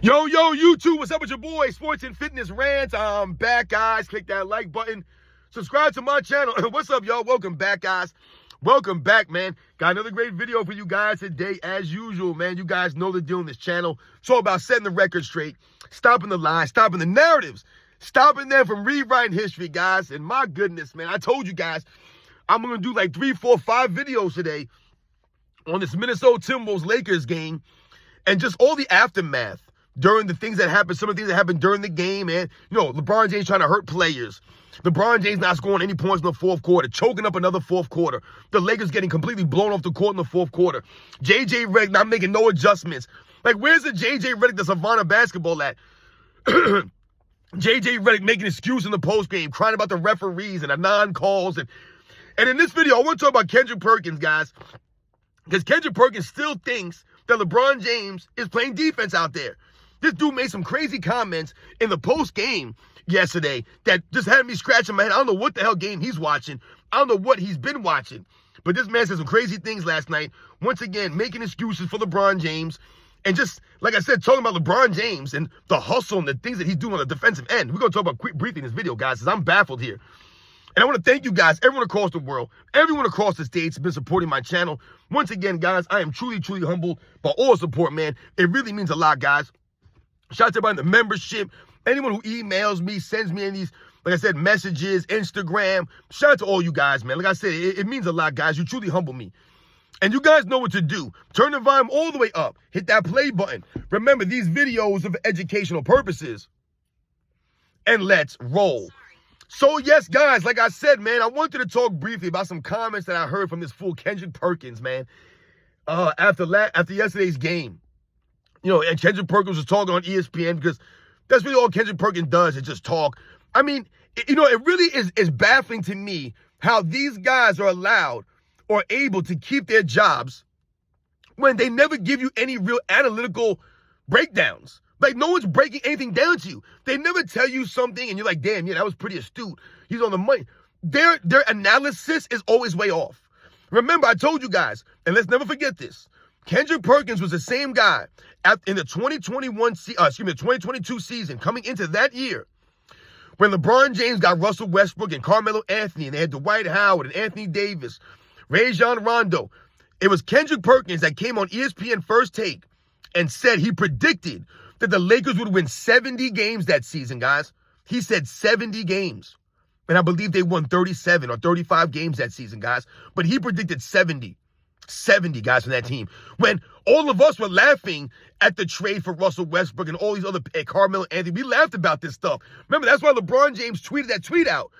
Yo, YouTube, what's up with your boy? Sports and Fitness Rants. I'm back, guys. Click that like button. Subscribe to my channel. What's up, y'all? Welcome back, guys. Welcome back, man. Got another great video for you guys today, as usual, man. You guys know the deal on this channel. It's all about setting the record straight, stopping the lies, stopping the narratives, stopping them from rewriting history, guys. And my goodness, man, I told you guys, I'm going to do like 3, 4, 5 videos today on this Minnesota Timberwolves Lakers game and just all the aftermath during the things that happened, some of the things that happened during the game, man. You know, LeBron James trying to hurt players. LeBron James not scoring any points in the fourth quarter, choking up another fourth quarter. The Lakers getting completely blown off the court in the fourth quarter. JJ Redick not making no adjustments. Like, where's the JJ Redick, the Savannah basketball at? JJ Redick making excuse in the postgame, crying about the referees and the non-calls. And in this video, I want to talk about Kendrick Perkins, guys, because Kendrick Perkins still thinks that LeBron James is playing defense out there. This dude made some crazy comments in the post-game yesterday that just had me scratching my head. I don't know what the hell game he's watching. I don't know what he's been watching. But this man said some crazy things last night. Once again, making excuses for LeBron James. And just, like I said, talking about LeBron James and the hustle and the things that he's doing on the defensive end. We're going to talk about briefly in this video, guys, because I'm baffled here. And I want to thank you guys, everyone across the world, everyone across the states has been supporting my channel. Once again, guys, I am truly, truly humbled by all support, man. It really means a lot, guys. Shout out to everybody in the membership, anyone who emails me, sends me any of these, like I said, messages, Instagram. Shout out to all you guys, man. Like I said, it means a lot, guys. You truly humble me. And you guys know what to do. Turn the volume all the way up. Hit that play button. Remember, these videos are for educational purposes. And let's roll. So, yes, guys, like I said, man, I wanted to talk briefly about some comments that I heard from this fool Kendrick Perkins, man, after yesterday's game. You know, and Kendrick Perkins was talking on ESPN because that's really all Kendrick Perkins does is just talk. I mean, you know, it really is baffling to me how these guys are allowed or able to keep their jobs when they never give you any real analytical breakdowns. Like, no one's breaking anything down to you. They never tell you something and you're like, damn, yeah, that was pretty astute. He's on the money. Their analysis is always way off. Remember, I told you guys, and let's never forget this, Kendrick Perkins was the same guy in the 2022 season, coming into that year, when LeBron James got Russell Westbrook and Carmelo Anthony, and they had Dwight Howard and Anthony Davis, Rajon Rondo. It was Kendrick Perkins that came on ESPN First Take and said he predicted that the Lakers would win 70 games that season, guys. He said 70 games. And I believe they won 37 or 35 games that season, guys. But he predicted 70 guys from that team. When all of us were laughing at the trade for Russell Westbrook and all these other Carmelo Anthony, we laughed about this stuff. Remember, that's why LeBron James tweeted that tweet out.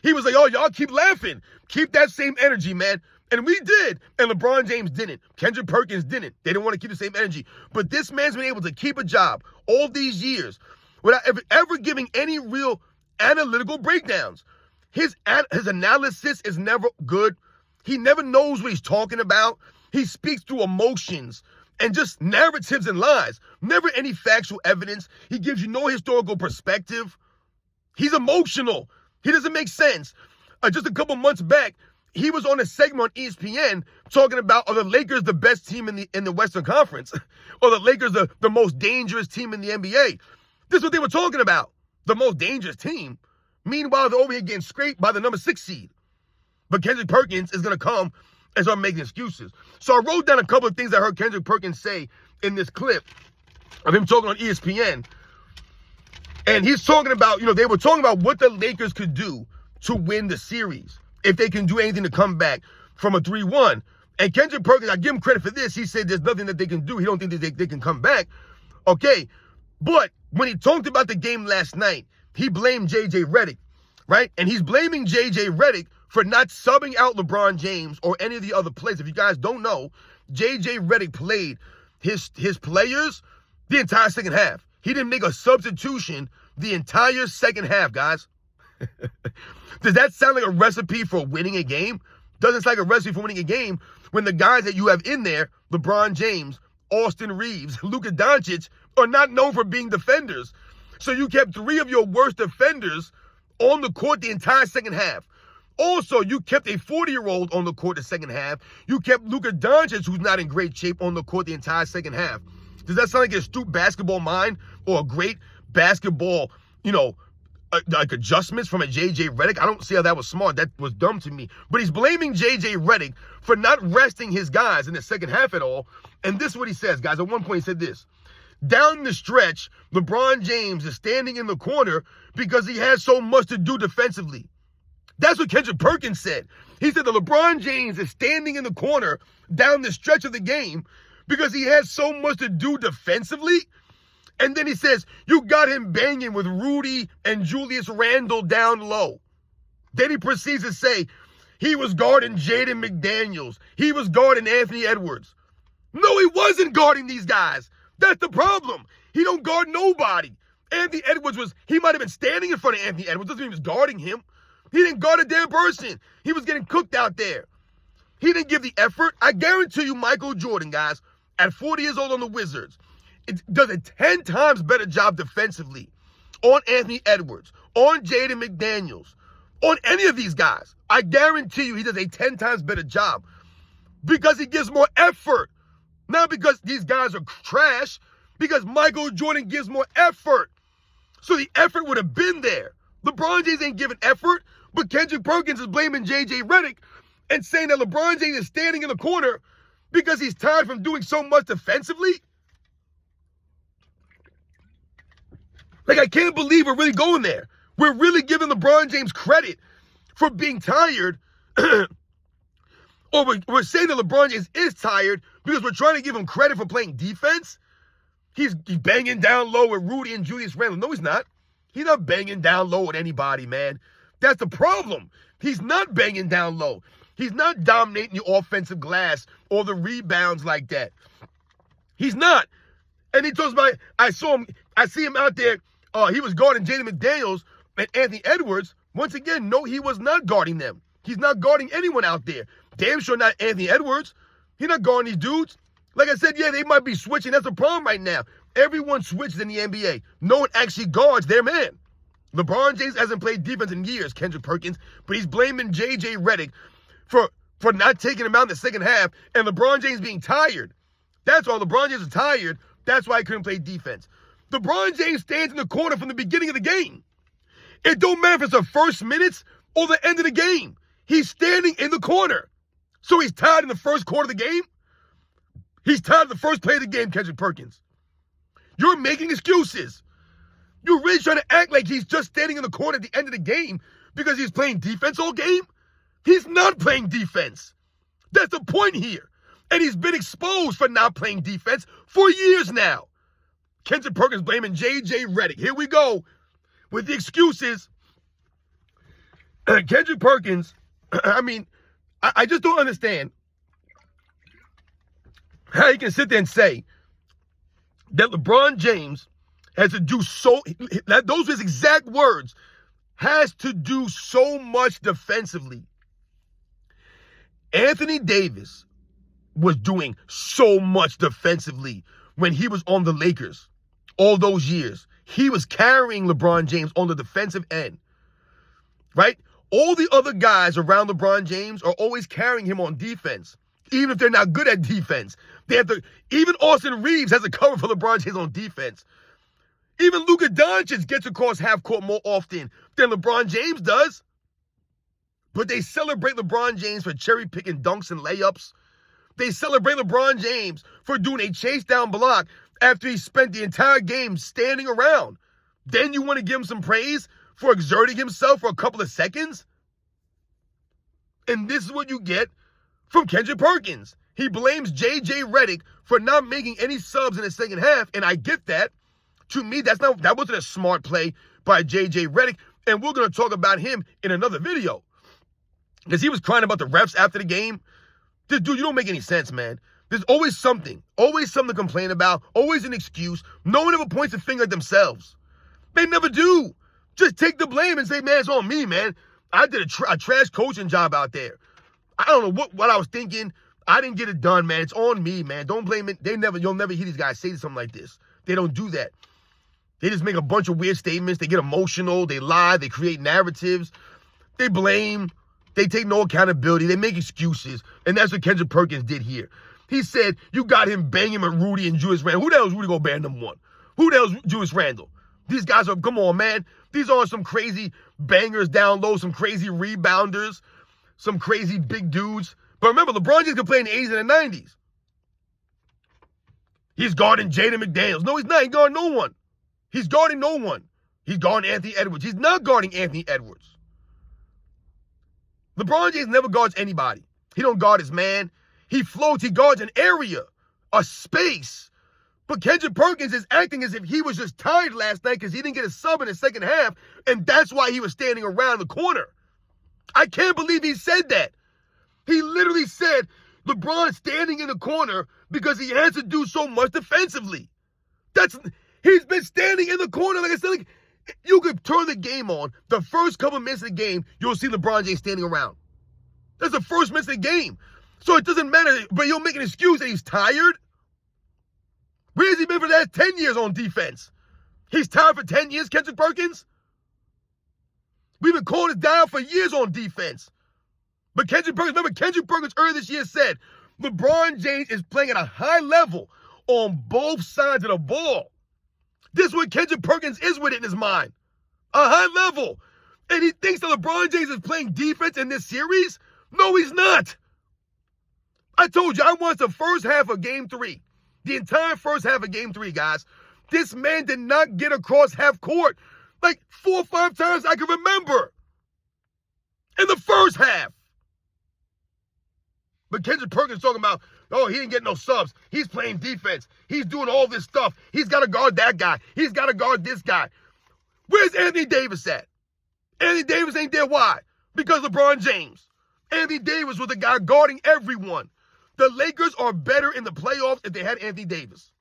He was like, oh, y'all keep laughing. Keep that same energy, man. And we did. And LeBron James didn't. Kendrick Perkins didn't. They didn't want to keep the same energy. But this man's been able to keep a job all these years without ever giving any real analytical breakdowns. His analysis is never good. He never knows what he's talking about. He speaks through emotions and just narratives and lies. Never any factual evidence. He gives you no historical perspective. He's emotional. He doesn't make sense. Just a couple months back, he was on a segment on ESPN talking about, are the Lakers the best team in the Western Conference? Or the Lakers the most dangerous team in the NBA? This is what they were talking about. The most dangerous team. Meanwhile, they're over here getting scraped by the number 6 seed. But Kendrick Perkins is going to come and start making excuses. So I wrote down a couple of things I heard Kendrick Perkins say in this clip of him talking on ESPN. And he's talking about, you know, they were talking about what the Lakers could do to win the series, if they can do anything to come back from a 3-1. And Kendrick Perkins, I give him credit for this. He said there's nothing that they can do. He don't think that they can come back. Okay. But when he talked about the game last night, he blamed JJ Redick, right? And he's blaming JJ Redick for not subbing out LeBron James or any of the other players. If you guys don't know, JJ Redick played his players the entire second half. He didn't make a substitution the entire second half, guys. Does that sound like a recipe for winning a game? Doesn't sound like a recipe for winning a game when the guys that you have in there, LeBron James, Austin Reeves, Luka Doncic, are not known for being defenders. So you kept 3 of your worst defenders on the court the entire second half. Also, you kept a 40-year-old on the court the second half. You kept Luka Doncic, who's not in great shape, on the court the entire second half. Does that sound like an astute basketball mind or a great basketball, like adjustments from a JJ Redick? I don't see how that was smart. That was dumb to me. But he's blaming JJ Redick for not resting his guys in the second half at all. And this is what he says, guys. At one point, he said this. Down the stretch, LeBron James is standing in the corner because he has so much to do defensively. That's what Kendrick Perkins said. He said that LeBron James is standing in the corner down the stretch of the game because he has so much to do defensively. And then he says, you got him banging with Rudy and Julius Randle down low. Then he proceeds to say, he was guarding Jaden McDaniels. He was guarding Anthony Edwards. No, he wasn't guarding these guys. That's the problem. He don't guard nobody. Anthony Edwards he might have been standing in front of Anthony Edwards. Doesn't mean he was guarding him. He didn't guard a damn person. He was getting cooked out there. He didn't give the effort. I guarantee you Michael Jordan, guys, at 40 years old on the Wizards, it does a 10 times better job defensively on Anthony Edwards, on Jaden McDaniels, on any of these guys. I guarantee you he does a 10 times better job because he gives more effort. Not because these guys are trash, because Michael Jordan gives more effort. So the effort would have been there. LeBron James ain't giving effort, but Kendrick Perkins is blaming JJ Redick and saying that LeBron James is standing in the corner because he's tired from doing so much defensively. Like, I can't believe we're really going there. We're really giving LeBron James credit for being tired. Or we're saying that LeBron James is tired because we're trying to give him credit for playing defense. He's banging down low with Rudy and Julius Randle. No, he's not. He's not banging down low with anybody, man. That's the problem. He's not banging down low. He's not dominating the offensive glass or the rebounds like that. He's not. And he talks about, I see him out there. He was guarding Jaden McDaniels and Anthony Edwards. Once again, no, he was not guarding them. He's not guarding anyone out there. Damn sure not Anthony Edwards. He's not guarding these dudes. Like I said, yeah, they might be switching. That's the problem right now. Everyone switches in the NBA. No one actually guards their man. LeBron James hasn't played defense in years, Kendrick Perkins, but he's blaming JJ Redick for not taking him out in the second half and LeBron James being tired. That's why LeBron James is tired. That's why he couldn't play defense. LeBron James stands in the corner from the beginning of the game. It don't matter if it's the first minutes or the end of the game. He's standing in the corner. So he's tired in the first quarter of the game? He's tired of the first play of the game, Kendrick Perkins. You're making excuses. You're really trying to act like he's just standing in the corner at the end of the game because he's playing defense all game? He's not playing defense. That's the point here. And he's been exposed for not playing defense for years now. Kendrick Perkins blaming JJ Redick. Here we go with the excuses. Kendrick Perkins, I just don't understand how he can sit there and say that LeBron James has to do those are his exact words, has to do so much defensively. Anthony Davis was doing so much defensively when he was on the Lakers all those years. He was carrying LeBron James on the defensive end, right? All the other guys around LeBron James are always carrying him on defense, even if they're not good at defense. Even Austin Reeves has a cover for LeBron James on defense. Even Luka Doncic gets across half court more often than LeBron James does. But they celebrate LeBron James for cherry picking dunks and layups. They celebrate LeBron James for doing a chase down block after he spent the entire game standing around. Then you want to give him some praise for exerting himself for a couple of seconds? And this is what you get from Kendrick Perkins. He blames JJ Redick for not making any subs in the second half, and I get that. To me, that wasn't a smart play by JJ Redick, and we're going to talk about him in another video. Because he was crying about the refs after the game. This dude, you don't make any sense, man. There's always something to complain about, always an excuse. No one ever points a finger at themselves. They never do. Just take the blame and say, man, it's on me, man. I did a trash coaching job out there. I don't know what I was thinking. I didn't get it done, man. It's on me, man. Don't blame it. You'll never hear these guys say something like this. They don't do that. They just make a bunch of weird statements. They get emotional. They lie. They create narratives. They blame. They take no accountability. They make excuses. And that's what Kendrick Perkins did here. He said, you got him banging with Rudy and Julius Randle. Who the hell is Rudy Gobert #1? Who the hell is Julius Randle? These guys are, come on, man. These aren't some crazy bangers down low, some crazy rebounders, some crazy big dudes. But remember, LeBron James could play in the 80s and the 90s. He's guarding Jaden McDaniels. No, he's not. He's guarding no one. He's guarding no one. He's guarding Anthony Edwards. He's not guarding Anthony Edwards. LeBron James never guards anybody. He don't guard his man. He floats. He guards an area, a space. But Kendrick Perkins is acting as if he was just tired last night because he didn't get a sub in the second half, and that's why he was standing around the corner. I can't believe he said that. He literally said LeBron standing in the corner because he has to do so much defensively. He's been standing in the corner. Like I said, like, you could turn the game on. The first couple minutes of the game, you'll see LeBron James standing around. That's the first minutes of the game. So it doesn't matter, but you'll make an excuse that he's tired. Where has he been for the last 10 years on defense? He's tired for 10 years, Kendrick Perkins? We've been calling this guy out for years on defense. But Kendrick Perkins earlier this year said, LeBron James is playing at a high level on both sides of the ball. This is what Kendrick Perkins is with it in his mind. A high level. And he thinks that LeBron James is playing defense in this series? No, he's not. I told you, I watched the first half of Game 3. The entire first half of Game 3, guys. This man did not get across half court like 4 or 5 times I can remember in the first half. But Kendrick Perkins talking about, oh, he didn't get no subs. He's playing defense. He's doing all this stuff. He's got to guard that guy. He's got to guard this guy. Where's Anthony Davis at? Anthony Davis ain't there. Why? Because LeBron James. Anthony Davis was the guy guarding everyone. The Lakers are better in the playoffs if they had Anthony Davis.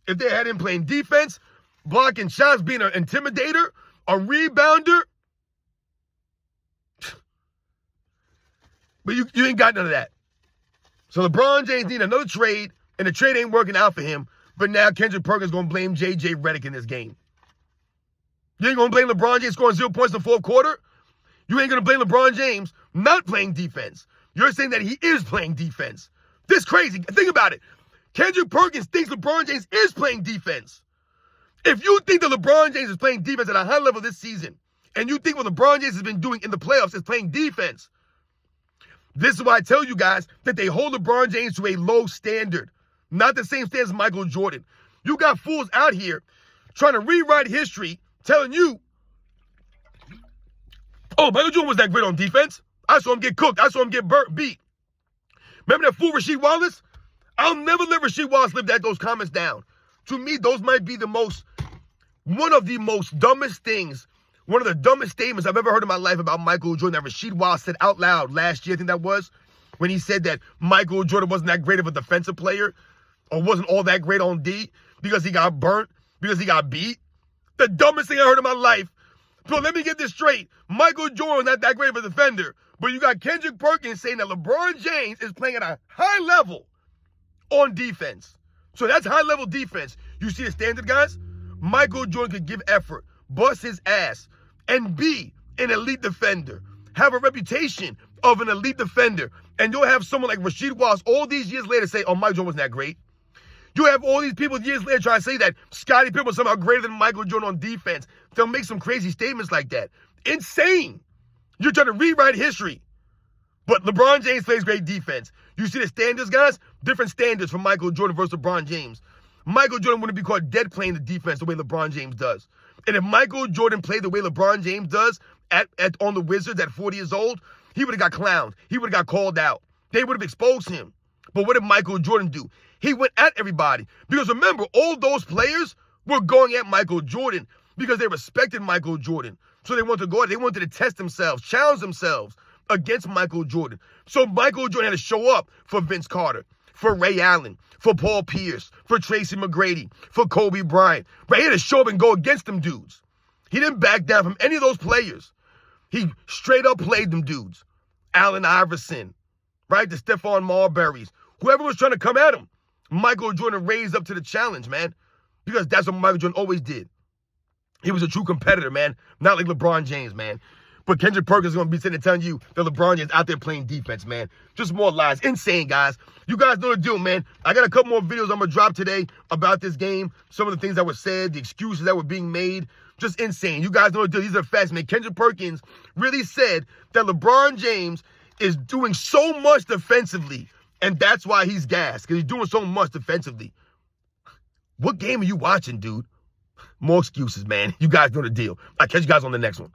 If they had him playing defense, blocking shots, being an intimidator, a rebounder. But you ain't got none of that. So LeBron James need another trade, and the trade ain't working out for him. But now Kendrick Perkins going to blame JJ Redick in this game. You ain't going to blame LeBron James scoring 0 points in the fourth quarter? You ain't going to blame LeBron James not playing defense. You're saying that he is playing defense. This crazy. Think about it. Kendrick Perkins thinks LeBron James is playing defense. If you think that LeBron James is playing defense at a high level this season, and you think what LeBron James has been doing in the playoffs is playing defense, this is why I tell you guys that they hold LeBron James to a low standard. Not the same standard as Michael Jordan. You got fools out here trying to rewrite history, telling you, oh, Michael Jordan was that great on defense. I saw him get cooked. I saw him get beat. Remember that fool Rasheed Wallace? I'll never let Rasheed Wallace live those comments down. To me, those might be one of the most dumbest things, one of the dumbest statements I've ever heard in my life about Michael Jordan that Rasheed Wallace said out loud last year, I think that was, when he said that Michael Jordan wasn't that great of a defensive player or wasn't all that great on D because he got burnt, because he got beat. The dumbest thing I heard in my life. So let me get this straight. Michael Jordan not that great of a defender, but you got Kendrick Perkins saying that LeBron James is playing at a high level on defense. So that's high-level defense. You see the standard, guys? Michael Jordan could give effort, bust his ass, and be an elite defender. Have a reputation of an elite defender. And you'll have someone like Rasheed Wallace all these years later say, oh, Michael Jordan wasn't that great. You have all these people years later trying to say that Scottie Pippen was somehow greater than Michael Jordan on defense. They'll make some crazy statements like that. Insane. You're trying to rewrite history. But LeBron James plays great defense. You see the standards, guys? Different standards for Michael Jordan versus LeBron James. Michael Jordan wouldn't be caught dead playing the defense the way LeBron James does. And if Michael Jordan played the way LeBron James does on the Wizards at 40 years old, he would have got clowned. He would have got called out. They would have exposed him. But what did Michael Jordan do? He went at everybody. Because remember, all those players were going at Michael Jordan because they respected Michael Jordan. So they wanted to go at, they wanted to test themselves, challenge themselves against Michael Jordan. So Michael Jordan had to show up for Vince Carter, for Ray Allen, for Paul Pierce, for Tracy McGrady, for Kobe Bryant. Right? He had to show up and go against them dudes. He didn't back down from any of those players. He straight up played them dudes. Allen Iverson, right? The Stephon Marburys. Whoever was trying to come at him, Michael Jordan raised up to the challenge, man. Because that's what Michael Jordan always did. He was a true competitor, man. Not like LeBron James, man. But Kendrick Perkins is going to be sitting there telling you that LeBron James out there playing defense, man. Just more lies. Insane, guys. You guys know the deal, man. I got a couple more videos I'm going to drop today about this game. Some of the things that were said, the excuses that were being made. Just insane. You guys know the deal. These are facts, man. Kendrick Perkins really said that LeBron James is doing so much defensively, and that's why he's gassed, because he's doing so much defensively. What game are you watching, dude? More excuses, man. You guys know the deal. I'll catch you guys on the next one.